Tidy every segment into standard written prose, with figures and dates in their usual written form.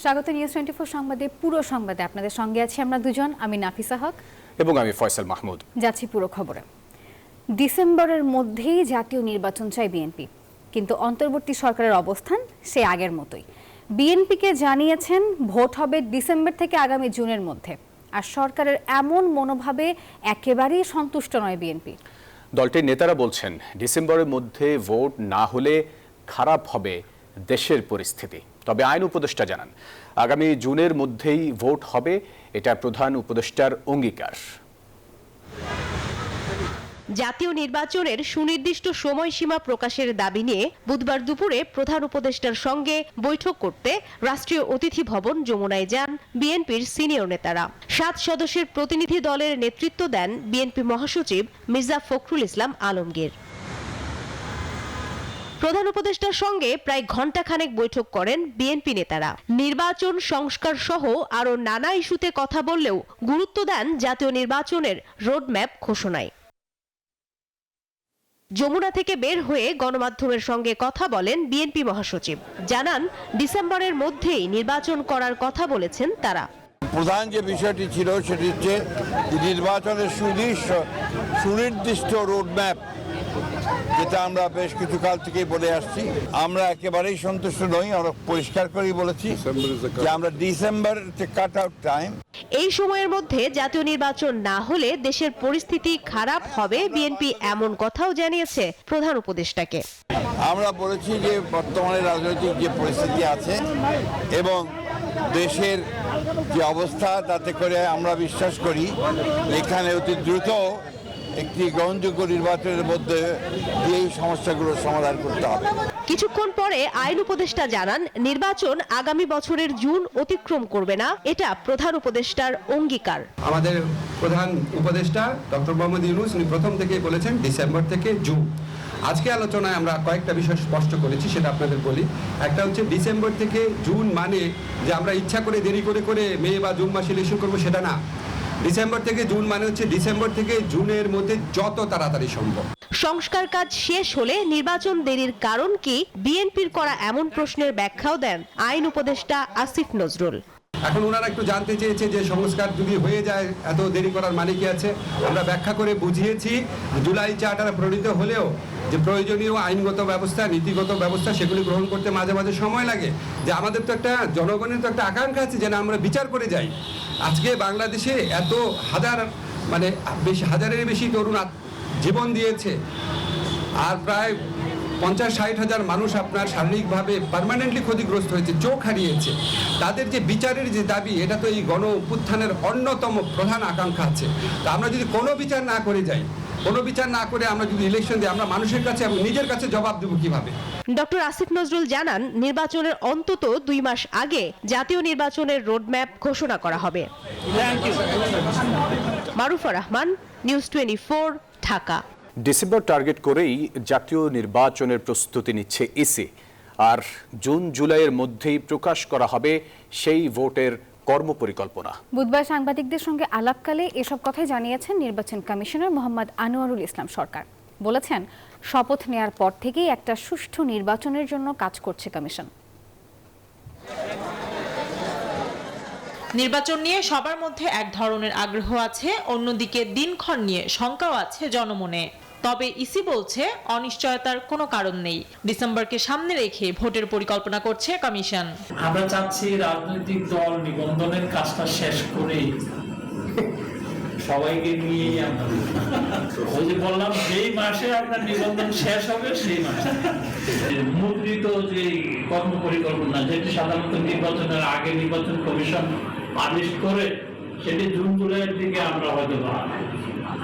স্বাগত নিউজ 24 সংবাদে। পুরো সংবাদে আপনাদের সঙ্গে আছি আমরা দুজন, আমি নাফিসা হক এবং আমি ফয়সাল মাহমুদ। যাচ্ছি পুরো খবরে। ডিসেম্বরের মধ্যেই জাতীয় নির্বাচন চায় বিএনপি, কিন্তু অন্তর্বর্তী সরকারের অবস্থান সে আগের মতোই। বিএনপিকে জানিয়েছেন ভোট হবে ডিসেম্বর থেকে আগামী জুনের মধ্যে, আর সরকারের এমন মনোভাবে একেবারেই সন্তুষ্ট নয় বিএনপি। দলটির নেতারা বলছেন ডিসেম্বরের মধ্যে ভোট না হলে খারাপ হবে দেশের পরিস্থিতি। তবে আইন উপদেষ্টা জানান আগামী জুনের মধ্যেই ভোট হবে, এটা প্রধান উপদেষ্টার অঙ্গীকার। জাতীয় নির্বাচনের সুনির্দিষ্ট সময়সীমা প্রকাশের দাবি নিয়ে বুধবার দুপুরে প্রধান উপদেষ্টার সঙ্গে বৈঠক করতে রাষ্ট্রীয় অতিথি ভবন যমুনায় যান বিএনপির সিনিয়র নেতারা। 7 সদস্যের প্রতিনিধি দলের নেতৃত্ব দেন বিএনপি মহাসচিব মির্জা ফখরুল ইসলাম আলমগীর। প্রধান উপদেষ্টার সঙ্গে প্রায় ঘণ্টাখানেক বৈঠক করেন বিএনপি নেতারা। নির্বাচন সংস্কার সহ আরও নানা ইস্যুতে কথা বললেও গুরুত্ব দেন জাতীয় নির্বাচনের রোডম্যাপ ঘোষণায়। যমুনা থেকে বের হয়ে গণমাধ্যমের সঙ্গে কথা বলেন বিএনপি মহাসচিব। জানান ডিসেম্বরের মধ্যেই নির্বাচন করার কথা বলেছেন তারা। প্রধান যে বিষয়টি ছিল সেটি হচ্ছে নির্বাচনের সুনির্দিষ্ট রোডম্যাপ, যেটা আমরা বেশ কিছু কাল থেকেই বলে আসছি। আমরা একেবারেই সন্তুষ্ট নই, আমরা পরিষ্কার করেই বলেছি যে আমরা ডিসেম্বর কাট আউট টাইম। এই সময়ের মধ্যে জাতীয় নির্বাচন না হলে দেশের পরিস্থিতি খারাপ হবে বিএনপি এমন কথাও জানিয়েছে প্রধান উপদেষ্টাকে। আমরা বলেছি যে বর্তমানে রাজনৈতিক যে পরিস্থিতি আছে এবং দেশের যে অবস্থা, তাতে করে আমরা বিশ্বাস করি এখানে অতি দ্রুত একটি গ্রহণযোগ্য নির্বাচনের মধ্যে এই সমস্যাগুলোর সমাধান করতে হবে। কিছুক্ষণ পরে আইন উপদেষ্টা জানান নির্বাচন আগামী বছরের জুন অতিক্রম করবে না, এটা প্রধান উপদেষ্টার অঙ্গীকার। আমাদের প্রধান উপদেষ্টা ডক্টর মোহাম্মদ ইউনূস উনি প্রথম থেকেই বলেছেন ডিসেম্বর থেকে জুন। আজকে আলোচনায় আমরা কয়েকটা বিষয় স্পষ্ট করেছি, সেটা আপনাদের বলি। একটা হচ্ছে ডিসেম্বর থেকে জুন মানে যে আমরা ইচ্ছা করে দেরি করে মে বা জুন মাসে ইলেকশন করবো, সেটা না। ডিসেম্বর থেকে জুন মানে হচ্ছে ডিসেম্বর থেকে জুনের মধ্যে যত তাড়াতাড়ি সম্ভব। সংস্কার কাজ শেষ হলে নির্বাচন দেরির কারণ কি, বিএনপির করা এমন প্রশ্নের ব্যাখ্যাও দেন আইন উপদেষ্টা আসিফ নজরুল। এখন ওনারা একটু জানতে চেয়েছে যে সংস্কার যদি হয়ে যায় এত দেরি করার মানে কি আছে। আমরা ব্যাখ্যা করে বুঝিয়েছি জুলাই চার্টার প্রণীত হলেও যে প্রয়োজনীয় আইনগত ব্যবস্থা, নীতিগত ব্যবস্থা সেগুলি গ্রহণ করতে মাঝে মাঝে সময় লাগে। যে আমাদের তো একটা জনগণের তো একটা আকাঙ্ক্ষা আছে যেন আমরা বিচার করে যাই। আজকে বাংলাদেশে এত হাজারের বেশি তরুণ জীবন দিয়েছে, আর প্রায় 50-60 হাজার মানুষ আপনার শারীরিকভাবে পার্মানেন্টলি ক্ষতিগ্রস্ত হয়েছে, চোখ হারিয়েছে। তাদের যে বিচারের যে দাবি, এটা তো এই গণ অভ্যুত্থানের অন্যতম প্রধান আকাঙ্ক্ষা আছে। তা আমরা যদি কোনো বিচার না করে যাই, কোনো বিচার না করে আমরা যদি ইলেকশন দিই, আমরা মানুষের কাছে এবং নিজের কাছে জবাব দেব কিভাবে? ডক্টর আসিফ নজরুল জানান নির্বাচনের অন্তত 2 মাস আগে জাতীয় নির্বাচনের রোডম্যাপ ঘোষণা করা হবে। Marufa Rahman, news 24, Dhaka. December target করেই জাতীয় নির্বাচনের প্রস্তুতি নিচ্ছে ইসি, আর জুন জুলাইয়ের মধ্যেই প্রকাশ করা হবে সেই ভোটের কর্মপরিকল্পনা। বুধবার সাংবাদিকদের সঙ্গে আলাপকালে এসব কথাই জানিয়েছেন নির্বাচন কমিশনার মোহাম্মদ আনোয়ারুল ইসলাম সরকার। বলেছেন শপথ নেয়ার পর থেকেই একটা সুষ্ঠু নির্বাচনের জন্য কাজ করছে কমিশন। নির্বাচন নিয়ে সবার মধ্যে এক ধরনের আগ্রহ আছে, অন্যদিকে দিনক্ষণ নিয়ে শঙ্কাও আছে জনমনে। তবে ইসি বলছে অনিশ্চয়তার কোনো কারণ নেই। ডিসেম্বরকে সামনে রেখে ভোটের পরিকল্পনা করছে কমিশন। আমরা চাচ্ছি রাজনৈতিক দল নিবন্ধনের কাজটা শেষ করেই সবাইকে নিয়েই আমরা ওই যে বললাম যেই মাসে আপনার নিবন্ধন শেষ হবে সেই মাসে মুদ্রিত যে কর্ম পরিকল্পনা, যেটি সাধারণত নির্বাচনের আগে নির্বাচন কমিশন পাবলিশ করে, সেটি জুন জুলাইয়ের দিকে আমরা হয়তো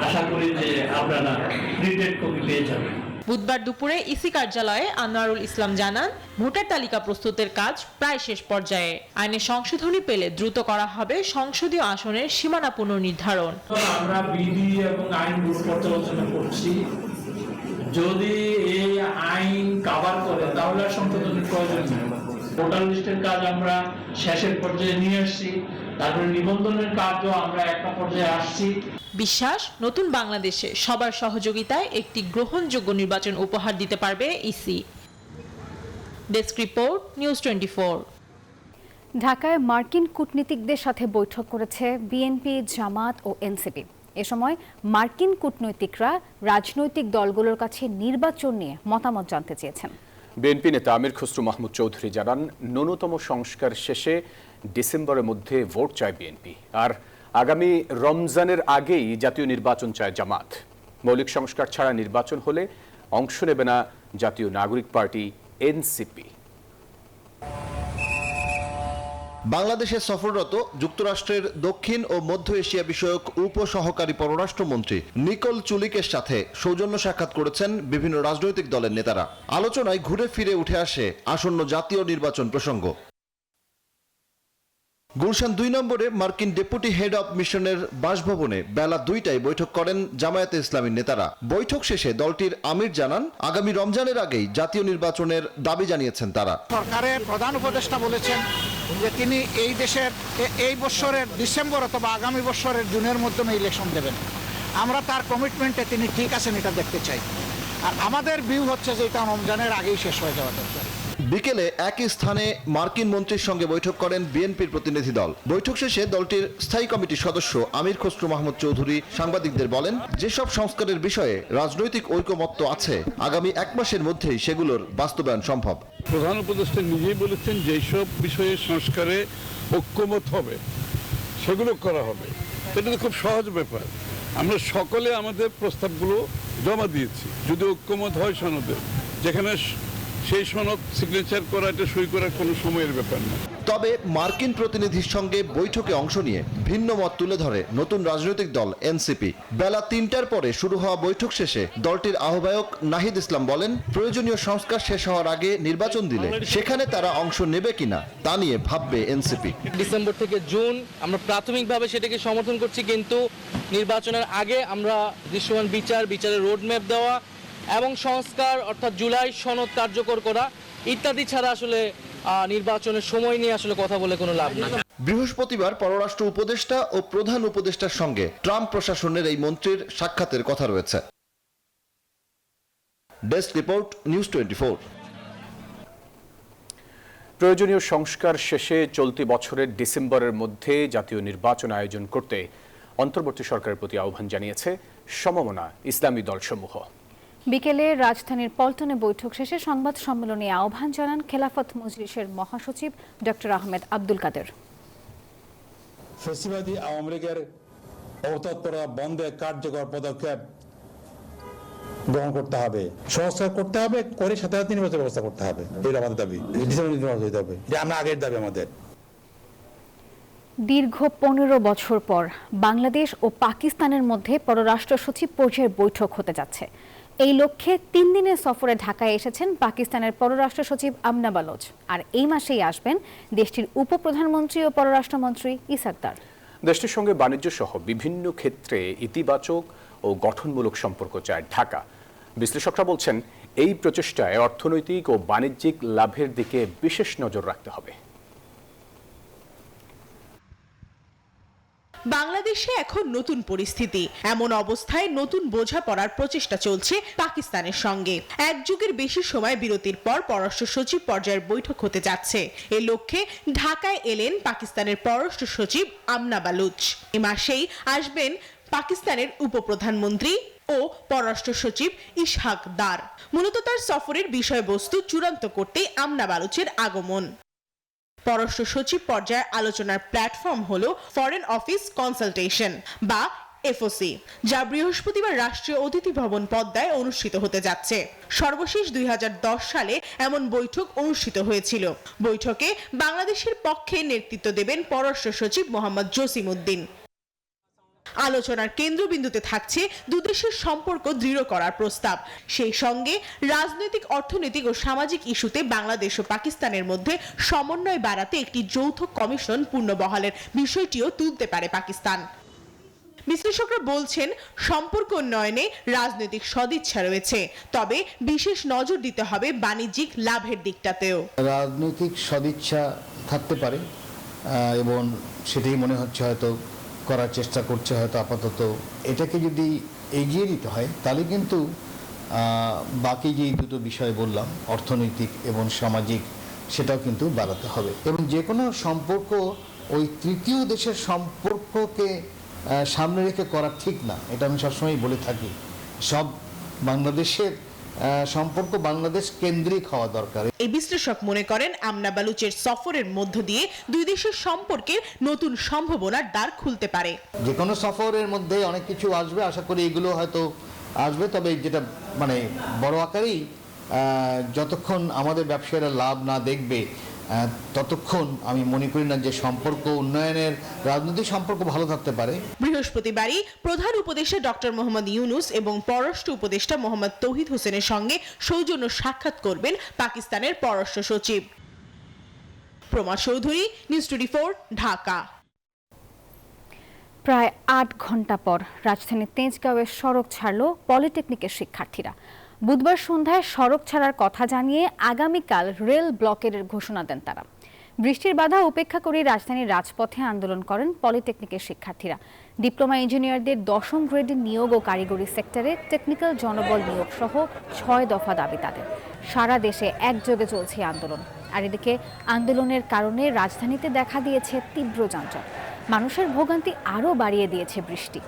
আশা করি যে আপনারা প্রিন্টেড কপি পেয়ে যাবেন। বুধবার দুপুরে ইসি কার্যালয়ে আনোয়ারুল ইসলাম জানান ভোটার তালিকা প্রস্তুতের কাজ প্রায় শেষ পর্যায়ে। আইনে সংশোধনী পেলে দ্রুত করা হবে সংসদীয় আসনের সীমানা পুনর্নির্ধারণ। আমরা বিধি এবং আইন পর্যালোচনা করছি, যদি এই আইন কভার করে তাহলে সংশোধনের প্রয়োজন নেই। ভোটার লিস্টের কাজ আমরা শেষের পর্যায়ে নিয়ে আসছি, তারপরে নিবন্ধনের কাজও আমরা একটা পর্যায়ে আসছি। বিশ্বাস নতুন বাংলাদেশে সবার সহযোগিতায় একটি গ্রহণযোগ্য নির্বাচন উপহার দিতে পারবে ইসি। Desk report, news 24। ঢাকায় মার্কিন কূটনীতিকদের সাথে বৈঠক করেছে বিএনপি, জামাত ও এনসিপি। এ সময় মার্কিন কূটনৈতিকরা রাজনৈতিক দলগুলোর কাছে নির্বাচন নিয়ে মতামত জানতে চেয়েছেন। বিএনপি নেতা আমির খসরু মাহমুদ চৌধুরী জানান, ন্যূনতম সংস্কার শেষে ডিসেম্বরের মধ্যে ভোট চায় বিএনপি, আর আগামী রমজানের আগেই জাতীয় নির্বাচন চায় জামাত। মৌলিক সংস্কার ছাড়া নির্বাচন হলে অংশ নেবে না জাতীয় নাগরিক পার্টি এনসিপি। বাংলাদেশে সফররত যুক্তরাষ্ট্রের দক্ষিণ ও মধ্য এশিয়া বিষয়ক উপসহকারী পররাষ্ট্রমন্ত্রী নিকোল চুলিকের সাথে সৌজন্য সাক্ষাৎ করেছেন বিভিন্ন রাজনৈতিক দলের নেতারা। আলোচনায় ঘুরে ফিরে উঠে আসে আসন্ন জাতীয় নির্বাচন প্রসঙ্গ। গুলশান ২ নম্বরে মার্কিন ডেপুটি হেড অব মিশনের বাসভবনে বেলা ২টায় বৈঠক করেন জামায়াতে ইসলামীর নেতারা। বৈঠক শেষে দলটির আমির জানান, আগামী রমজানের আগেই জাতীয় নির্বাচনের দাবি জানিয়েছেন তারা। সরকারের প্রধান উপদেষ্টা বলেছেন যে তিনি এই দেশের এই বছরের ডিসেম্বর অথবা আগামী বছরের জুনের মাধ্যমে ইলেকশন দেবেন। আমরা তার কমিটমেন্টে তিনি ঠিক আছেন এটা দেখতে চাই, আর আমাদের ভিউ হচ্ছে যে এটা রমজানের আগেই শেষ হয়ে যাওয়া দরকার। বিকেলে একই স্থানে মার্কিন মন্ত্রীর সঙ্গে বৈঠক করেন বিএনপির প্রতিনিধি দল। বৈঠক শেষে দলটির স্থায়ী কমিটির সদস্য আমির খসরু মাহমুদ চৌধুরী সাংবাদিকদের বলেন, যেসব সংস্কারের বিষয়ে রাজনৈতিক ঐকমত্য আছে আগামী ১ মাসের মধ্যেই সেগুলোর বাস্তবায়ন সম্ভব। প্রধান উপদেষ্টা নিজেই বলেছেন যেসব বিষয়ে সংস্কারে ঐকমত হবে সেগুলো করা হবে। এটা তো খুব সহজ ব্যাপার। আমরা সকলে আমাদের প্রস্তাবগুলো জমা দিয়েছি। যদি ঐকমত হয় সনদে, যেখানে সেই সনদ সিগনেচার করা, এটা সই করার কোনো সময়ের ব্যাপার না। তবে মার্কিন প্রতিনিধির সঙ্গে বৈঠকে অংশ নিয়ে ভিন্ন মত তুলে ধরে নতুন রাজনৈতিক দল এনসিপি। বেলা ৩টার পরে শুরু হওয়া বৈঠক শেষে দলটির আহ্বায়ক নাহিদ ইসলাম বলেন, প্রয়োজনীয় সংস্কার শেষ হওয়ার আগে নির্বাচন দিলে সেখানে তারা অংশ নেবে কিনা তা নিয়ে ভাববে এনসিপি। ডিসেম্বর থেকে জুন আমরা প্রাথমিকভাবে সেটাকে সমর্থন করছি, কিন্তু নির্বাচনের আগে আমরা দৃশ্যমান বিচারের রোডম্যাপ দেওয়া এবং সংস্কার অর্থাৎ জুলাই সনদ কার্যকর করা ইত্যাদি ছাড়া আসলে নির্বাচনের সময় নিয়ে আসলে কথা বলে কোনো লাভ নেই। বৃহস্পতিবার পররাষ্ট্র উপদেষ্টা ও প্রধান উপদেষ্টার সঙ্গে ট্রাম্প প্রশাসনের এই মন্ত্রীর সাক্ষাতের কথা রয়েছে। Desk report, news 24। প্রয়োজনীয় সংস্কার শেষে চলতি বছরের ডিসেম্বরের মধ্যে জাতীয় নির্বাচন আয়োজন করতে অন্তর্বর্তী সরকারের প্রতি আহ্বান জানিয়েছে সমমনা ইসলামী দলসমূহ। বিকেলে রাজধানীর পল্টনে বৈঠক শেষে সংবাদ সম্মেলনে আহ্বান জানান খেলাফত মজলিসের মহাসচিব ডক্টর আহমেদ আব্দুল কাদের। ফ্যাসিবাদী আওয়ামী লীগের অবতৎপরতা বন্ধে কার্যকর পদক্ষেপ গ্রহণ করতে হবে, সংস্কার করতে হবে, করে সাথে সাথে নির্বাচনের ব্যবস্থা করতে হবে। এটা আমাদের দাবি, ডিসেম্বর নির্বাচন হতে হবে, এটা আমরা আগের দাবি আমাদের। দীর্ঘ ১৫ বছর পর বাংলাদেশ ও পাকিস্তানের মধ্যে পররাষ্ট্র সচিব পর্যায়ের বৈঠক হতে যাচ্ছে। এই লক্ষ্যে ৩ দিনের সফরে ঢাকায় এসেছেন পাকিস্তানের পররাষ্ট্র সচিব আমনা বালোচ, আর এই মাসেই আসবেন দেশটির উপপ্রধানমন্ত্রী ও পররাষ্ট্রমন্ত্রী ইসাক দার। দেশটির সঙ্গে বাণিজ্য সহ বিভিন্ন ক্ষেত্রে ইতিবাচক ও গঠনমূলক সম্পর্ক চায় ঢাকা। বিশ্লেষকরা বলছেন, এই প্রচেষ্টায় অর্থনৈতিক ও বাণিজ্যিক লাভের দিকে বিশেষ নজর রাখতে হবে। বাংলাদেশে এখন নতুন পরিস্থিতি, এমন অবস্থায় নতুন বোঝাপড়ার প্রচেষ্টা চলছে পাকিস্তানের সঙ্গে। ১ যুগের বেশি সময় বিরতির পর পররাষ্ট্র সচিব পর্যায়ের বৈঠক হতে যাচ্ছে। এ লক্ষ্যে ঢাকায় এলেন পাকিস্তানের পররাষ্ট্র সচিব আমনা বালুচ। এ মাসেই আসবেন পাকিস্তানের উপপ্রধানমন্ত্রী ও পররাষ্ট্র সচিব ইসহাক দার। মূলত তার সফরের বিষয়বস্তু চূড়ান্ত করতে আমনা বালুচের আগমন। পররাষ্ট্র সচিব পর্যায়ের আলোচনার প্ল্যাটফর্ম হলো ফরেন অফিস কনসালটেশন বা এফওসি, যা বৃহস্পতিবার রাষ্ট্রীয় অতিথি ভবন পদ্মায় অনুষ্ঠিত হতে যাচ্ছে। সর্বশেষ ২০১০ সালে এমন বৈঠক অনুষ্ঠিত হয়েছিল। বৈঠকে বাংলাদেশের পক্ষে নেতৃত্ব দেবেন পররাষ্ট্র সচিব মোহাম্মদ জসিম উদ্দিন। আলোচনার কেন্দ্রবিন্দুতে থাকছে দুদেশের সম্পর্ক দৃঢ় করার প্রস্তাব। সেই সঙ্গে রাজনৈতিক, অর্থনৈতিক ও সামাজিক ইস্যুতে বাংলাদেশ ও পাকিস্তানের মধ্যে সমন্বয় বাড়াতে একটি যৌথ কমিশন পুনর্বহালের বিষয়টিও তুলতে পারে পাকিস্তান। বিশ্লেষকরা বলছেন, সম্পর্ক উন্নয়নে রাজনৈতিক সদিচ্ছা রয়েছে, তবে বিশেষ নজর দিতে হবে বাণিজ্যিক লাভের দিকটাতেও। রাজনৈতিক সদিচ্ছা থাকতে পারে এবং সেটাই মনে হচ্ছে হয়তো করার চেষ্টা করছে হয়তো আপাতত। এটাকে যদি এগিয়ে দিতে হয় তাহলে কিন্তু বাকি যে দুটো বিষয় বললাম, অর্থনৈতিক এবং সামাজিক সেটাও কিন্তু বাড়াতে হবে। এবং যে কোনো সম্পর্ক ওই তৃতীয় দেশের সম্পর্ককে সামনে রেখে করা ঠিক না, এটা আমি সবসময় বলে থাকি। সব বাংলাদেশের সম্পর্ক বাংলাদেশ কেন্দ্রিক হওয়া দরকার। এই বিশ্লেষক মনে করেন আমনা বালুচের সফরের মধ্য দিয়ে দুই দেশের সম্পর্কের নতুন সম্ভাবনার দ্বার খুলতে পারে। যে কোনো সফরের মধ্যে অনেক কিছু আসবে, আশা করি এগুলো হয়তো আসবে, তবে যেটা মানে বড় আকারেই যতক্ষণ আমাদের ব্যবসায়ীরা লাভ না দেখবে ততক্ষণ আমি মনে করি না যে সম্পর্ক উন্নয়নের রাজনৈতিক সম্পর্ক ভালো থাকতে পারে। বৃহস্পতিবারই প্রধান উপদেষ্টা ডক্টর মোহাম্মদ ইউনুস এবং পররাষ্ট্র উপদেষ্টা মোহাম্মদ তৌহিদ হোসেনের সঙ্গে সৌজন্য সাক্ষাৎ করবেন পাকিস্তানের পররাষ্ট্র সচিব। প্রমা চৌধুরী, নিউজ 24, ঢাকা। প্রায় 8 ঘন্টা পর রাজধানীর তেজগাঁওয়ের সড়ক ছাড়ল পলিটেকনিকের শিক্ষার্থীরা। বুধবার সন্ধ্যায় সড়ক ছাড়ার কথা জানিয়ে আগামীকাল রেল ব্লকের ঘোষণা দেন তারা। বৃষ্টির বাধা উপেক্ষা করে রাজধানীর রাজপথে আন্দোলন করেন পলিটেকনিকের শিক্ষার্থীরা। ডিপ্লোমা ইঞ্জিনিয়ারদের 10ম গ্রেডের নিয়োগ ও কারিগরি সেক্টরে টেকনিক্যাল জনবল নিয়োগ সহ 6 দফা দাবি তাদের। সারা দেশে একযোগে চলছে আন্দোলন। আর এদিকে আন্দোলনের কারণে রাজধানীতে দেখা দিয়েছে তীব্র যানজট। মানুষের ভোগান্তি আরও বাড়িয়ে দিয়েছে বৃষ্টি।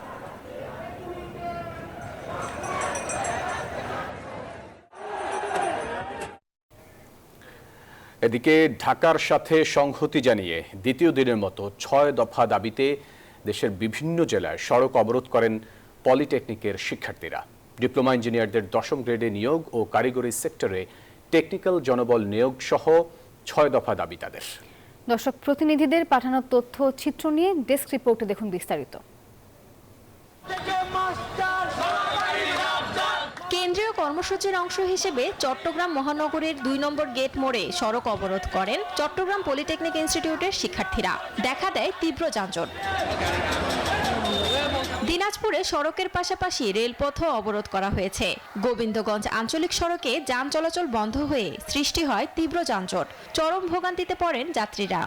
এদিকে ঢাকার সাথে সংহতি জানিয়ে দ্বিতীয় দিনের মতো 6 দফা দাবিতে দেশের বিভিন্ন জেলায় সড়ক অবরোধ করেন পলিটেকনিকের শিক্ষার্থীরা। ডিপ্লোমা ইঞ্জিনিয়ারদের 10ম গ্রেডে নিয়োগ ও কারিগরি সেক্টরে টেকনিক্যাল জনবল নিয়োগ সহ 6 দফা দাবি তাদের। দর্শক, প্রতিনিধিদের পাঠানো তথ্য চিত্র নিয়ে ডেস্ক রিপোর্টে দেখুন বিস্তারিত। কেন্দ্রীয় কর্মসূচির অংশ হিসেবে চট্টগ্রাম মহানগরীর 2 নম্বর গেট মোড়ে সড়ক অবরোধ করেন চট্টগ্রাম পলিটেকনিক ইনস্টিটিউটের শিক্ষার্থীরা। দেখা দেয় তীব্র যানজট। দিনাজপুরে সড়কের পাশাপাশি রেলপথও অবরোধ করা হয়েছে। গোবিন্দগঞ্জ আঞ্চলিক সড়কে যান চলাচল বন্ধ হয়ে সৃষ্টি হয় তীব্র যানজট। চরম ভোগান্তিতে পড়েন যাত্রীরা।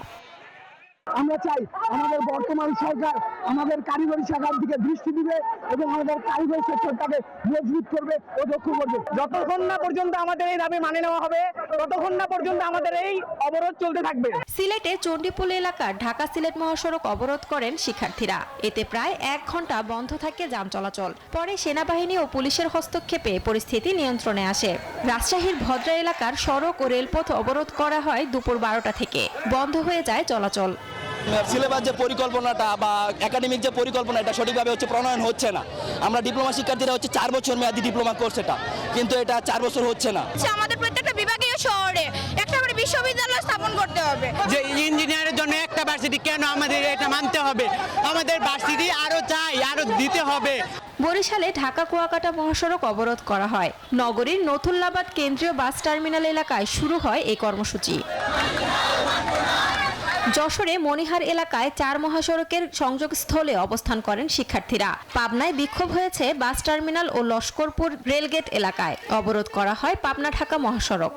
আমরা চাই আমাদের বর্তমান সরকার আমাদের কারিগরি শাখার দিকে দৃষ্টি দিবে এবং আমাদের কারিগরি সেক্টরটাকে মজবুত করবে ও দক্ষ করবে। যতক্ষণ না পর্যন্ত আমাদের এই দাবি মানে নেওয়া হবে ততক্ষণ না পর্যন্ত আমাদের এই অবরোধ চলতে থাকবে। সিলেটে চণ্ডীপুল এলাকার ঢাকা সিলেট মহাসড়ক অবরোধ করেন শিক্ষার্থীরা। এতে প্রায় 1 ঘন্টা বন্ধ থাকে যান চলাচল। পরে সেনাবাহিনী ও পুলিশের হস্তক্ষেপে পরিস্থিতি নিয়ন্ত্রণে আসে। রাজশাহীর ভদ্রা এলাকার সড়ক ও রেলপথ অবরোধ করা হয় দুপুর 12টা থেকে। বন্ধ হয়ে যায় চলাচল। সিলেবাস যে পরিকল্পনাটা বা একাডেমিক যে পরিকল্পনা এটা সঠিকভাবে প্রণয়ন হচ্ছে না। আমরা ডিপ্লোমা শিক্ষার্থীরা 4 বছর মেয়াদী ডিপ্লোমা কোর্স, কিন্তু এটা 4 বছর হচ্ছে না। আমাদের প্রত্যেকটা বিভাগীয় শহরে একটা করে বিশ্ববিদ্যালয় স্থাপন করতে হবে। যে ইঞ্জিনিয়ারের জন্য একটা ভার্সিটি কেন আমাদের এটা মানতে হবে? আমাদের ভার্সিটি আরো চাই, আরো দিতে হবে। বরিশালে ঢাকা কুয়াকাটা মহাসড়ক অবরোধ করা হয়। নগরীর নথুল্লাবাদ কেন্দ্রীয় বাস টার্মিনাল এলাকায় শুরু হয় এই কর্মসূচি। যশোরে মনিহার এলাকায় 4 মহাসড়কের সংযোগস্থলে অবস্থান করেন শিক্ষার্থীরা। পাবনায় বিক্ষোভ হয়েছে বাস টার্মিনাল ও লস্করপুর রেলগেট এলাকায়। অবরোধ করা হয় পাবনা ঢাকা মহাসড়ক।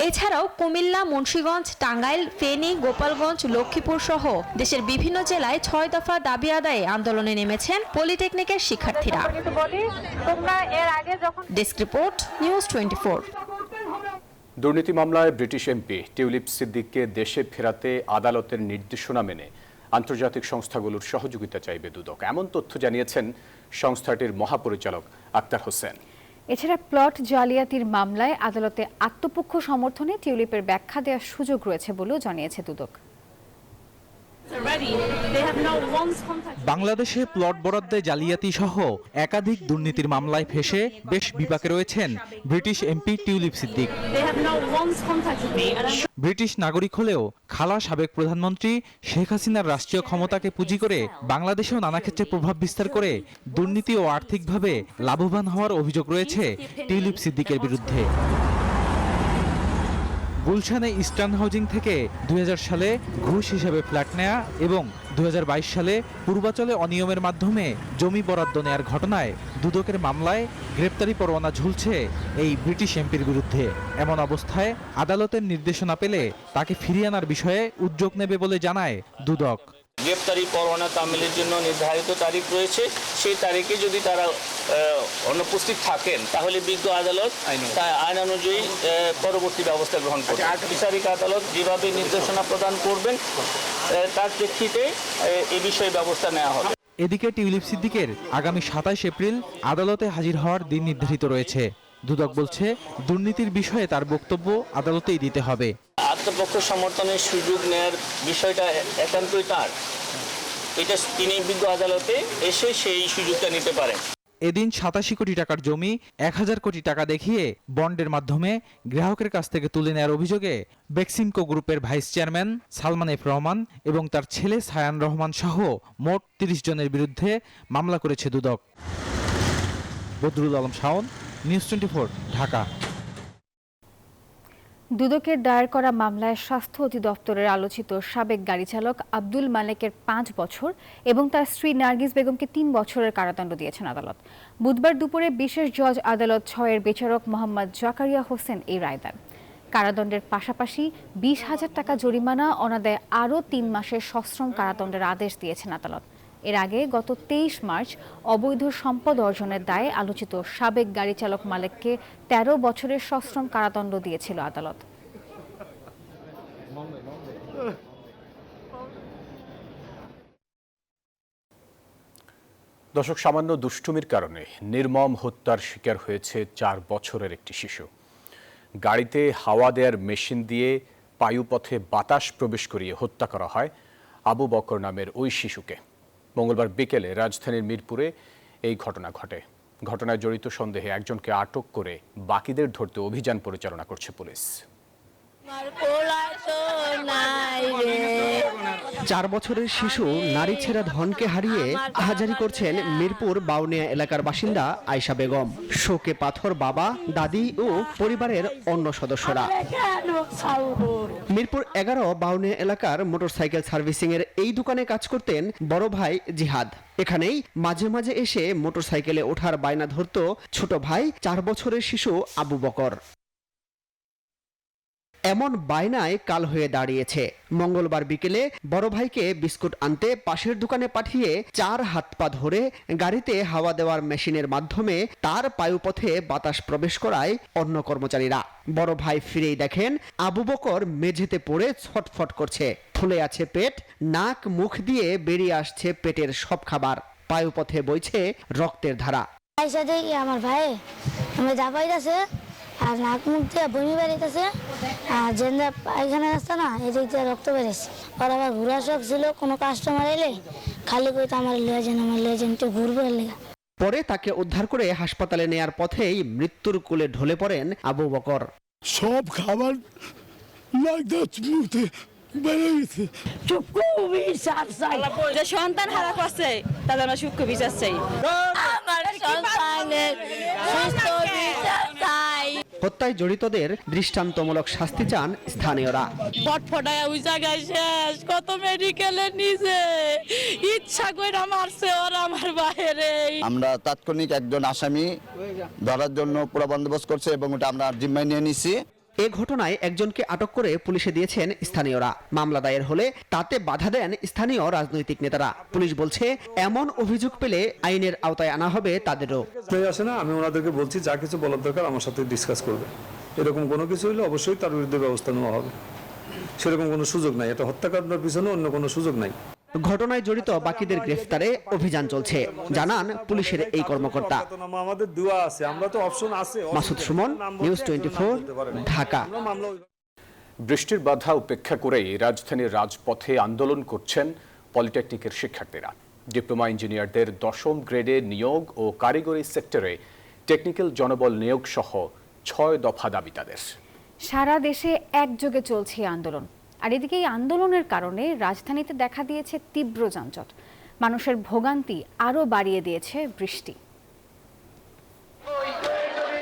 এছাড়াও কুমিল্লা, মুন্সিগঞ্জ, টাঙ্গাইল, ফেনী, গোপালগঞ্জ, লক্ষ্মীপুর সহ দেশের বিভিন্ন জেলায় 6 দফা দাবি আদায়ে আন্দোলনে নেমেছেন পলিটেকনিকের শিক্ষার্থীরা। Desk report, news 24। দুর্নীতি মামলায় ব্রিটিশ এমপি টিউলিপ সিদ্দিককে দেশে ফেরাতে আদালতের নির্দেশনা মেনে আন্তর্জাতিক সংস্থাগুলোর সহযোগিতা চাইবে দুদক, এমন তথ্য জানিয়েছেন সংস্থাটির মহাপরিচালক আক্তার হোসেন। এছাড়া প্লট জালিয়াতির মামলায় আদালতে আত্মপক্ষ সমর্থনে টিউলিপের ব্যাখ্যা দেওয়ার সুযোগ রয়েছে বলেও জানিয়েছে দুদক। বাংলাদেশে প্লট বরাদ্দে জালিয়াতি সহ একাধিক দুর্নীতির মামলায় ফেঁসে বেশ বিপাকে রয়েছেন British MP tulip Siddique. British নাগরিক হলেও খালা সাবেক প্রধানমন্ত্রী শেখ হাসিনার রাষ্ট্রীয় ক্ষমতাকে পুঁজি করে বাংলাদেশেও নানা ক্ষেত্রে প্রভাব বিস্তার করে দুর্নীতি ও আর্থিকভাবে লাভবান হওয়ার অভিযোগ রয়েছে টিউলিপ সিদ্দিকের বিরুদ্ধে। গুলশানে ইস্টার্ন হাউজিং থেকে 2000 সালে ঘুষ হিসেবে ফ্ল্যাট নেয়া এবং 2022 সালে পূর্বাচলে অনিয়মের মাধ্যমে জমি বরাদ্দ নেয়ার ঘটনায় দুদকের মামলায় গ্রেপ্তারি পরোয়ানা ঝুলছে এই ব্রিটিশ এমপির বিরুদ্ধে। এমন অবস্থায় আদালতের নির্দেশনা পেলে তাকে ফিরিয়ে আনার বিষয়ে উদ্যোগ নেবে বলে জানায় দুদক। গ্রেপ্তারি পরোয়ানা তামিলের জন্য নির্ধারিত তারিখ রয়েছে, সেই তারিখে যদি তারা অনুপস্থিত থাকেন তাহলে বিজ্ঞ আদালত আইন অনুযায়ী পরবর্তী ব্যবস্থা গ্রহণ করবে। বিচারিক আদালত যেভাবে নির্দেশনা প্রদান করবেন তার প্রেক্ষিতে এই বিষয়ে ব্যবস্থা নেওয়া হবে। এদিকে টিউলিপ সিদ্দিকের আগামী 27 এপ্রিল আদালতে হাজির হওয়ার দিন নির্ধারিত রয়েছে। দুদক বলছে, দুর্নীতির বিষয়ে তার বক্তব্য আদালতেই দিতে হবে। আত্মপক্ষ সমর্থনের সুযোগ নেয়ার বিষয়টা একান্তই তার, এটা তিনি বিজ্ঞ আদালতে এসে সেই সুযোগটা নিতে পারেন। এদিন 87 কোটি টাকার জমি 1000 কোটি টাকা দেখিয়ে বন্ডের মাধ্যমে গ্রাহকের কাছ থেকে তুলে নেওয়ার অভিযোগে বেক্সিমকো গ্রুপের vice chairman Salman F Rahman এবং তার ছেলে সায়ান রহমান সহ মোট 30 জনের বিরুদ্ধে মামলা করেছে দুদক। বদরুল আলম শাওন, নিউজ 24, ঢাকা। দুদকের দায়ের করা মামলায় স্বাস্থ্য অধিদপ্তরের আলোচিত সাবেক গাড়ি চালক আব্দুল মালেকের 5 বছর এবং তার স্ত্রী নার্গিস বেগমকে 3 বছরের কারাদণ্ড দিয়েছেন আদালত। বুধবার দুপুরে বিশেষ জজ আদালত 6-এর বিচারক মোহাম্মদ জাকারিয়া হোসেন এই রায় দেন। কারাদণ্ডের পাশাপাশি 20,000 টাকা জরিমানা অনাদায়ে আরও 3 মাসের সশ্রম কারাদণ্ডের আদেশ দিয়েছেন আদালত। এর আগে গত 23 মার্চ অবৈধ সম্পদ অর্জনের দায়ে আলোচিত সাবেক গাড়ি চালক মালেককে 13 বছরের সশ্রম কারাদণ্ড দিয়েছিল আদালত। দর্শক, সামান্য দুষ্টুমির কারণে নির্মম হত্যার শিকার হয়েছে 4 বছরের একটি শিশু। গাড়িতে হাওয়া দেওয়ার মেশিন দিয়ে বায়ুপথে বাতাস প্রবেশ করিয়ে হত্যা করা হয় আবু বকর নামের ওই শিশুকে। মঙ্গলবার বিকেলে রাজধানীর মিরপুরে এই ঘটনা ঘটে। ঘটনায় জড়িত সন্দেহে একজনকে আটক করে বাকিদের ধরতে অভিযান পরিচালনা করছে পুলিশ। 4 বছরের শিশু নারী ছেঁড়া ধনকে হারিয়ে হাজারি করছেন মিরপুর বাউনিয়া এলাকার বাসিন্দা আয়েশা বেগম। শোকে পাথর বাবা, দাদি ও পরিবারের অন্য সদস্যরা। মিরপুর 11 বাউনিয়া এলাকার মোটরসাইকেল সার্ভিসিং এর এই দোকানে কাজ করতেন বড় ভাই জিহাদ। এখানেই মাঝে মাঝে এসে মোটরসাইকেলে ওঠার বায়না ধরত ছোট ভাই 4 বছরের শিশু আবু বকর। এমন বায়নায় কাল হয়ে দাঁড়িয়েছে। মঙ্গলবার বিকেলে বড় ভাইকে বিস্কুট আনতে পাশের দোকানে পাঠিয়ে 4 হাত পা ধরে গাড়িতে হাওয়া দেওয়ার মেশিনের মাধ্যমে তার বায়ুপথে বাতাস প্রবেশ করায় অন্য কর্মচারীরা। বড় ভাই ফিরেই দেখেন আবু বকর মেঝেতে পড়ে ছটফট করছে। ফুলে আছে পেট, নাক মুখ দিয়ে বেরিয়ে আসছে পেটের সব খাবার, বায়ুপথে বইছে রক্তের ধারা। আমার ভাই আমি দাবাইতেছে আর নাক মুখ দিয়ে বমি বেরিয়েছে আর জেন্দ্রা পায়খানা আসছে না, এদিক দিয়ে রক্ত বেরিয়েছে। আর আমার ঘোরা শখ ছিল, কোনো কাস্টমার এলে খালি কইতে আমার লিয়ে যান একটু ঘুরবো এলে। পরে তাকে উদ্ধার করে হাসপাতালে নেয়ার পথেই মৃত্যুর কোলে ঢলে পড়েন আবু বকর। সব খাবার সন্তান হারা করছে তাহলে আমরা সূক্ষ্ম বিচার চাই। হত্যায় জড়িতদের দৃষ্টান্তমূলক শাস্তি চান স্থানীয়রা। ফটফটায় ওই জায়গায় শেষ, কত মেডিকেলে নিছে, ইচ্ছা করে মারছে ওরা আমার বাইরে। আমরা তাৎক্ষণিক একজন আসামি ধরার জন্য পুরো বন্দোবস্ত করছে এবং ওটা আমরা জিম্মায় নিয়ে নিছি। এ ঘটনায় একজনকে আটক করে পুলিশে দিয়েছেন স্থানীয়রা। মামলা দায়ের হলে তাতে বাধা দেন স্থানীয় রাজনৈতিক নেতারা। পুলিশ বলছে এমন অভিযোগ পেলে আইনের আওতায় আনা হবে তাদেরও। আসে না, আমি ওনাদেরকে বলছি যা কিছু বলার দরকার আমার সাথে ডিসকাস করবে। এরকম কোনো কিছু হলে অবশ্যই তার বিরুদ্ধে ব্যবস্থা নেওয়া হবে। সেরকম কোনো সুযোগ নাই, এটা হত্যাকাণ্ডের পিছনে অন্য কোনো সুযোগ নাই। ঘটনায় জড়িত বাকিদের গ্রেফতারে অভিযান চলছে, জানান পুলিশের এই কর্মকর্তা। আমাদের দোয়া আছে, আমরা তো অপশন আছে। মাসুদ সুমন, নিউজ 24, ঢাকা। বৃষ্টির বাধা উপেক্ষা করেই রাজধানীর রাজপথে আন্দোলন করছেন পলিটেকনিকের শিক্ষার্থীরা। ডিপ্লোমা ইঞ্জিনিয়ারদের 10ম গ্রেডে নিয়োগ ও কারিগরি সেক্টরে টেকনিক্যাল জনবল নিয়োগ সহ 6 দফা দাবি তাদের। সারা দেশে একযোগে চলছে আন্দোলন। আর এদিকে এই আন্দোলনের কারণে রাজধানীতে দেখা দিয়েছে তীব্র যানজট। মানুষের ভোগান্তি আরও বাড়িয়ে দিয়েছে বৃষ্টি।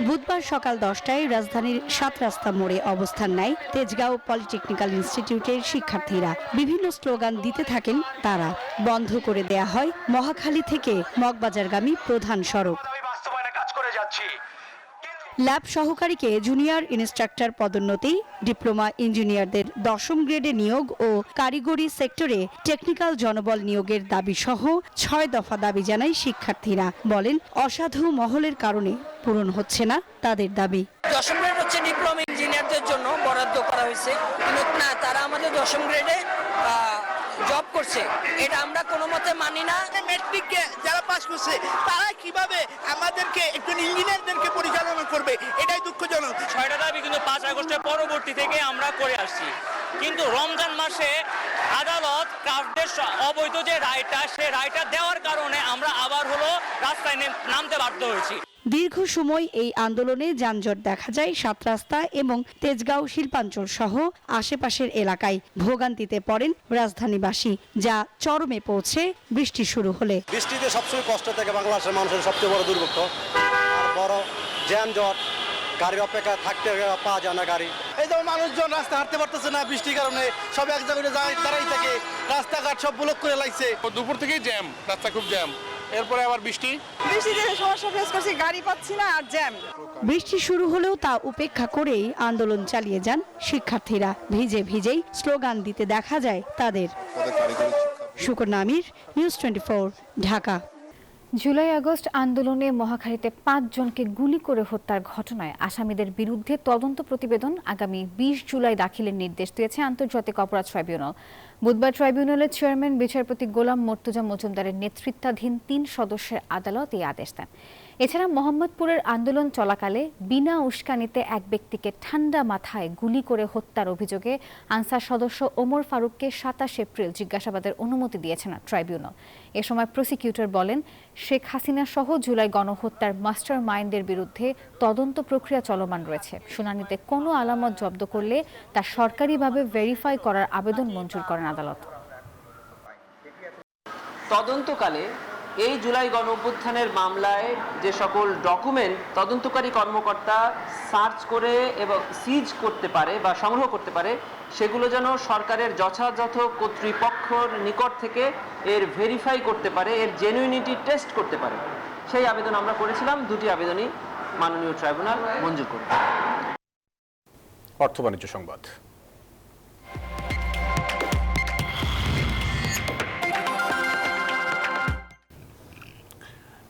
বুধবার সকাল 10টায় রাজধানীর 7 রাস্তা মোড়ে অবস্থান নেয় তেজগাঁও পলিটেকনিক্যাল ইনস্টিটিউটের শিক্ষার্থীরা। বিভিন্ন স্লোগান দিতে থাকেন তারা। বন্ধ করে দেয়া হয় মহাখালী থেকে মগবাজারগামী প্রধান সড়ক। ল্যাব সহকারীকে জুনিয়র ইনস্ট্রাক্টর পদোন্নতি, ডিপ্লোমা ইঞ্জিনিয়ারদের 10ম গ্রেডে নিয়োগ ও কারিগরি সেক্টরে টেকনিক্যাল জনবল নিয়োগের দাবি সহ 6 দফা দাবি জানায় শিক্ষার্থীরা। বলেন অসাধু মহলের কারণে পূরণ হচ্ছে না তাদের দাবি। 10ম গ্রেড হচ্ছে ডিপ্লোমা ইঞ্জিনিয়ারদের জন্য বরাদ্দ করা হয়েছে, কিন্তু না, তারা আমাদের 10ম গ্রেডে জব করছে, এটা আমরা কোনো মতে মানি না। মেট্রিক যারা পাস করছে তারা কিভাবে আমাদেরকে একজন ইঞ্জিনিয়ারদেরকে পরিচালনা করবে, এটাই দুঃখজনক। 6টা দাবি কিন্তু 5 আগস্টের পরবর্তী থেকে আমরা করে আসছি, কিন্তু রমজান মাসে আদালত ক্রাফটদের অবৈধ যে রায়টা, সে রায়টা দেওয়ার কারণে আমরা আবার রাস্তায় নামতে বাধ্য হয়েছি। দীর্ঘ সময় এই আন্দোলনে যানজট দেখা যায় 7 রাস্তা এবং তেজগাঁও শিল্পাঞ্চল সহ আশেপাশের এলাকায়। ভোগান্তিতে পড়েন রাজধানীবাসী, যা চরমে পৌঁছে বৃষ্টি শুরু হলে। বৃষ্টিতে সবসময় কষ্ট থাকে বাংলাদেশের মানুষের সবচেয়ে বড় দুর্ভোগ, আর বড় যানজট, গাড়ির অপেক্ষা থাকতে পাওয়া যায় না গাড়ি। এই যেমন মানুষজন রাস্তা হাঁটতে পারতেছে না বৃষ্টির কারণে, সব এক জায়গায় দাঁড়াই থাকে, রাস্তাঘাট সব ব্লক করে লাগছে। দুপুর থেকেই জ্যাম, রাস্তা খুব জ্যাম, এরপরে আবার বৃষ্টিতে সমস্যা ফেস করছি, গাড়ি পাচ্ছি না আর জ্যাম। বৃষ্টি শুরু হলেও তা উপেক্ষা করেই আন্দোলন চালিয়ে যান শিক্ষার্থীরা। ভিজে ভিজেই স্লোগান দিতে দেখা যায় তাদের। সুকন্যা আমির, নিউজ 24, ঢাকা। জুলাই আগস্ট আন্দোলনে মহাখালীতে 5 জনকে গুলি করে হত্যার ঘটনায় আসামিদের বিরুদ্ধে তদন্ত প্রতিবেদন আগামী 20 জুলাই দাখিলের নির্দেশ দিয়েছে আন্তর্জাতিক অপরাধ ট্রাইব্যুনাল। বুধবার ট্রাইব্যুনালের চেয়ারম্যান বিচারপতি গোলাম মর্তুজা মজুমদারের নেতৃত্বাধীন 3 সদস্যের আদালত এই আদেশ দেন। এছাড়া মোহাম্মদপুরের আন্দোলন চলাকালে বিনা উস্কানিতে এক ব্যক্তিকে ঠান্ডা মাথায় গুলি করে হত্যার অভিযোগে আনসার সদস্য ওমর ফারুককে 27 এপ্রিল জিজ্ঞাসাবাদের অনুমতি দিয়েছেন ট্রাইব্যুনাল। এ সময় প্রসিকিউটর বলেন, শেখ হাসিনা সহ জুলাই গণহত্যার মাস্টার মাইন্ডের বিরুদ্ধে তদন্ত প্রক্রিয়া চলমান রয়েছে। শুনানিতে কোনো আলামত জব্দ করলে তা সরকারিভাবে ভেরিফাই করার আবেদন মঞ্জুর করেন আদালত। তদন্তকালে এই জুলাই গণঅভ্যুত্থানের মামলায় যে সকল ডকুমেন্ট তদন্তকারী কর্মকর্তা সার্চ করে এবং সিজ করতে পারে বা সংগ্রহ করতে পারে, সেগুলো যেন সরকারের যথাযথ কর্তৃপক্ষের নিকট থেকে এর ভেরিফাই করতে পারে, এর জেনুইনিটি টেস্ট করতে পারে, সেই আবেদন আমরা করেছিলাম। 2টি আবেদনই মাননীয় ট্রাইব্যুনাল মঞ্জুর করেছে। অর্থ বাণিজ্য সংবাদ।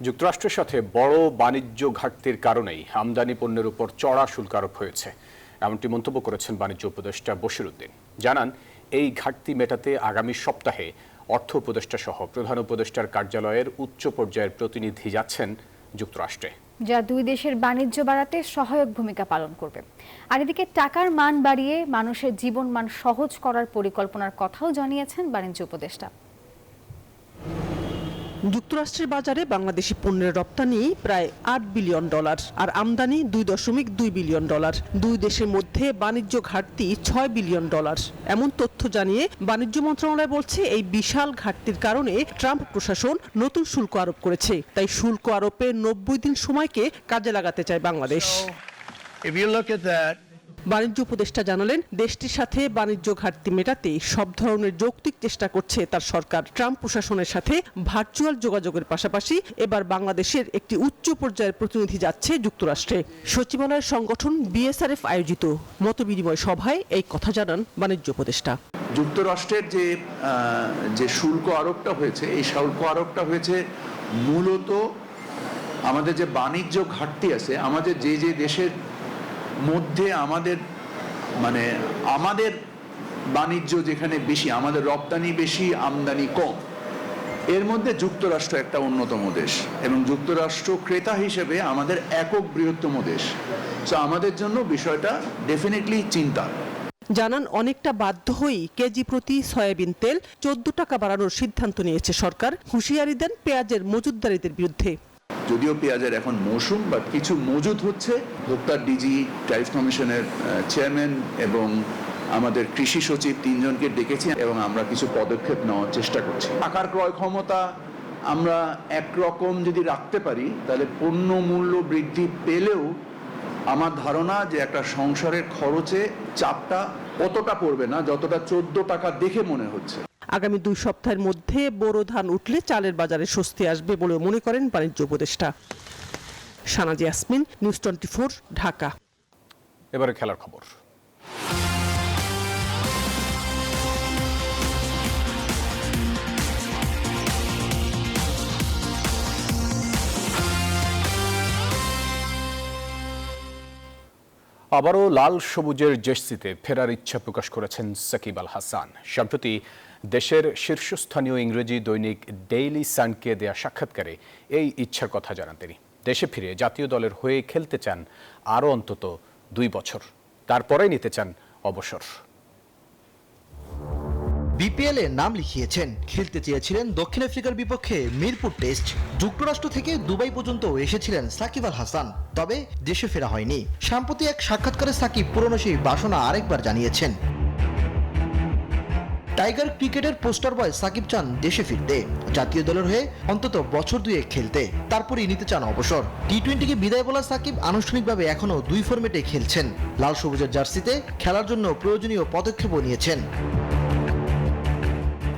যুক্তরাষ্ট্রের সাথে বড় বাণিজ্য ঘাটতির কারণেই আমদানি পণ্যের উপর চড়া শুল্ক আরোপ হয়েছে, এমনটি মন্তব্য করেছেন বাণিজ্য উপদেষ্টা বশির উদ্দিন। জানান, এই ঘাটতি মেটাতে আগামী সপ্তাহে অর্থ উপদেষ্টা সহ প্রধান উপদেষ্টার কার্যালয়ের উচ্চ পর্যায়ের প্রতিনিধি যাচ্ছেন যুক্তরাষ্ট্রে, যা 2 দেশের বাণিজ্য বাড়াতে সহায়ক ভূমিকা পালন করবে। আর এদিকে টাকার মান বাড়িয়ে মানুষের জীবন মান সহজ করার পরিকল্পনার কথাও জানিয়েছেন বাণিজ্য উপদেষ্টা। যুক্তরাষ্ট্রের বাজারে বাংলাদেশি পণ্যের রপ্তানি প্রায় $8 বিলিয়ন আর আমদানি $2.2 বিলিয়ন। 2 দেশের মধ্যে বাণিজ্য ঘাটতি $6 বিলিয়ন। এমন তথ্য জানিয়ে বাণিজ্য মন্ত্রণালয় বলছে, এই বিশাল ঘাটতির কারণে ট্রাম্প প্রশাসন নতুন শুল্ক আরোপ করেছে। তাই শুল্ক আরোপে 90 দিন সময়কে কাজে লাগাতে চায় বাংলাদেশ। বাণিজ্য উপদেষ্টা জানালেন, দেশটির সাথে বাণিজ্য ঘাটতি মেটাতে সব ধরনের যৌক্তিক চেষ্টা করছে তার সরকার। ট্রাম্প প্রশাসনের সাথে ভার্চুয়াল যোগাযোগের পাশাপাশি এবার বাংলাদেশের একটি উচ্চ পর্যায়ের প্রতিনিধি যাচ্ছে যুক্তরাষ্ট্রে। সচিবালয়ের সংগঠন BSRF আয়োজিত মতবিনিময় সভায় এই কথা জানান বাণিজ্য উপদেষ্টা। যুক্তরাষ্ট্রের যে শুল্ক আরোপটা হয়েছে, এই শুল্ক আরোপটা হয়েছে মূলত আমাদের যে বাণিজ্য ঘাটতি আছে, আমাদের যে দেশের মধ্যে আমাদের বাণিজ্য যেখানে বেশি, আমাদের রপ্তানি বেশি, আমদানি কম, এর মধ্যে যুক্তরাষ্ট্র একটা অন্যতম দেশ এবং যুক্তরাষ্ট্র ক্রেতা হিসেবে আমাদের একক বৃহত্তম দেশ। তো আমাদের জন্য বিষয়টা ডেফিনেটলি চিন্তা। জানান, অনেকটা বাধ্য হয়েই কেজি প্রতি সয়াবিন তেল 14 টাকা বাড়ানোর সিদ্ধান্ত নিয়েছে সরকার। হুঁশিয়ারি দেন পেঁয়াজের মজুতদারিদের বিরুদ্ধে। যদিও পেঁয়াজের এখন মৌসুম, বাট কিছু মজুত হচ্ছে। ভোক্তার ডিজি, ট্যারিফ কমিশনের চেয়ারম্যান এবং আমাদের কৃষি সচিব 3 জনকে ডেকেছি এবং আমরা কিছু পদক্ষেপ নেওয়ার চেষ্টা করছি। টাকার ক্রয় ক্ষমতা আমরা একরকম যদি রাখতে পারি, তাহলে পণ্য মূল্য বৃদ্ধি পেলেও আমার ধারণা যে একটা সংসারের খরচে চাপটা অতটা পড়বে না যতটা 14 টাকা দেখে মনে হচ্ছে। আগামী 2 সপ্তাহের মধ্যে বোরো ধান উঠলে চালের বাজারে স্বস্তি আসবে বলে মনে করেন বাণিজ্য উপদেষ্টা। সানাজ ইয়াসমিন, নিউজ 24, ঢাকা। এবারে খেলার খবর। আবারও লাল সবুজের জার্সিতে ফেরার ইচ্ছা প্রকাশ করেছেন সাকিব আল হাসান। সম্প্রতি দেশের শীর্ষস্থানীয় ইংরেজি দৈনিক ডেইলি সানকে দেয়া সাক্ষাৎকারে এই ইচ্ছার কথা জানান তিনি। দেশে ফিরে জাতীয় দলের হয়ে খেলতে চান আরও অন্তত 2 বছর, তারপরেই নিতে চান অবসর। বিপিএল এ নাম লিখিয়েছেন, খেলতে চেয়েছিলেন দক্ষিণ আফ্রিকার বিপক্ষে মিরপুর টেস্ট। যুক্তরাষ্ট্র থেকে দুবাই পর্যন্ত এসেছিলেন সাকিব আল হাসান, তবে দেশে ফেরা হয়নি। সম্প্রতি এক সাক্ষাৎকারে সাকিব পুরনো সেই বাসনা আরেকবার জানিয়েছেন। টাইগার ক্রিকেটের পোস্টার বয় সাকিব চান দেশে ফিরতে, জাতীয় দলের হয়ে অন্তত বছর 2 খেলতে, তারপরেই নিতে চান অবসর। টি-20কে বিদায় বলা সাকিব আনুষ্ঠানিকভাবে এখনও 2 ফরম্যাটে খেলছেন। লাল সবুজের জার্সিতে খেলার জন্য প্রয়োজনীয় পদক্ষেপও নিয়েছেন।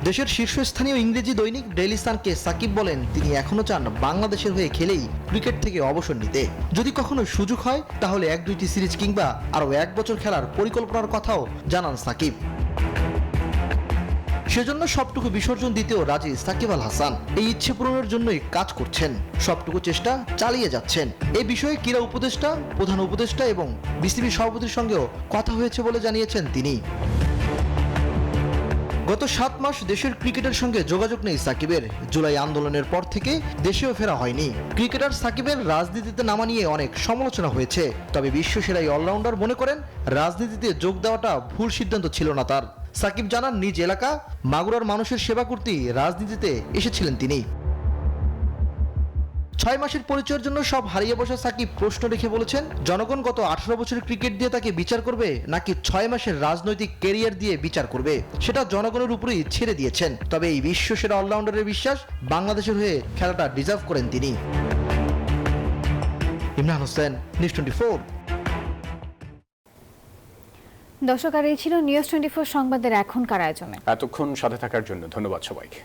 দেশের শীর্ষস্থানীয় ইংরেজি দৈনিক ডেইলি সানকে সাকিব বলেন তিনি এখনো চান বাংলাদেশের হয়ে খেলেই ক্রিকেট থেকে অবসর নিতে। যদি কখনো সুযোগ হয় তাহলে 1-2টি সিরিজ কিংবা আরও 1 বছর খেলার পরিকল্পনার কথাও জানান সাকিব। সেজন্য সবটুকু বিসর্জন দিতেও রাজি সাকিব আল হাসান। এই ইচ্ছে পূরণের জন্যই কাজ করছেন, সবটুকু চেষ্টা চালিয়ে যাচ্ছেন। এই বিষয়ে ক্রীড়া উপদেষ্টা, প্রধান উপদেষ্টা এবং বিসিবি সভাপতির সঙ্গেও কথা হয়েছে বলে জানিয়েছেন তিনি। গত 7 মাস দেশের ক্রিকেটের সঙ্গে যোগাযোগ নেই সাকিবের। জুলাই আন্দোলনের পর থেকে দেশেও ফেরা হয়নি। ক্রিকেটার সাকিবের রাজনীতিতে নামা নিয়ে অনেক সমালোচনা হয়েছে, তবে বিশ্বসেরা এই অলরাউন্ডার মনে করেন রাজনীতিতে যোগ দেওয়াটা ভুল সিদ্ধান্ত ছিল না তার। সাকিব জানান নিজ এলাকা মাগুরার মানুষের সেবা করতেই রাজনীতিতে এসেছিলেন তিনি। 6 মাসের পরিচয়ের জন্য সব হারিয়ে বসা সাকিব প্রশ্ন রেখে বলেছেন, জনগণ গত 18 বছরের ক্রিকেট দিয়ে তাকে বিচার করবে নাকি 6 মাসের রাজনৈতিক ক্যারিয়ার দিয়ে বিচার করবে, সেটা জনগণের উপরেই ছেড়ে দিয়েছেন। তবে এই বিশ্বসেরা অলরাউন্ডারের বিশ্বাস বাংলাদেশের হয়ে খেলাটা ডিজার্ভ করেন তিনি। ইমরান হোসেন, নিউজ 24। দর্শক, আর এই ছিল নিউজ 24 সংবাদের এখনকার আয়োজনে। এতক্ষণ সাথে থাকার জন্য ধন্যবাদ সবাইকে।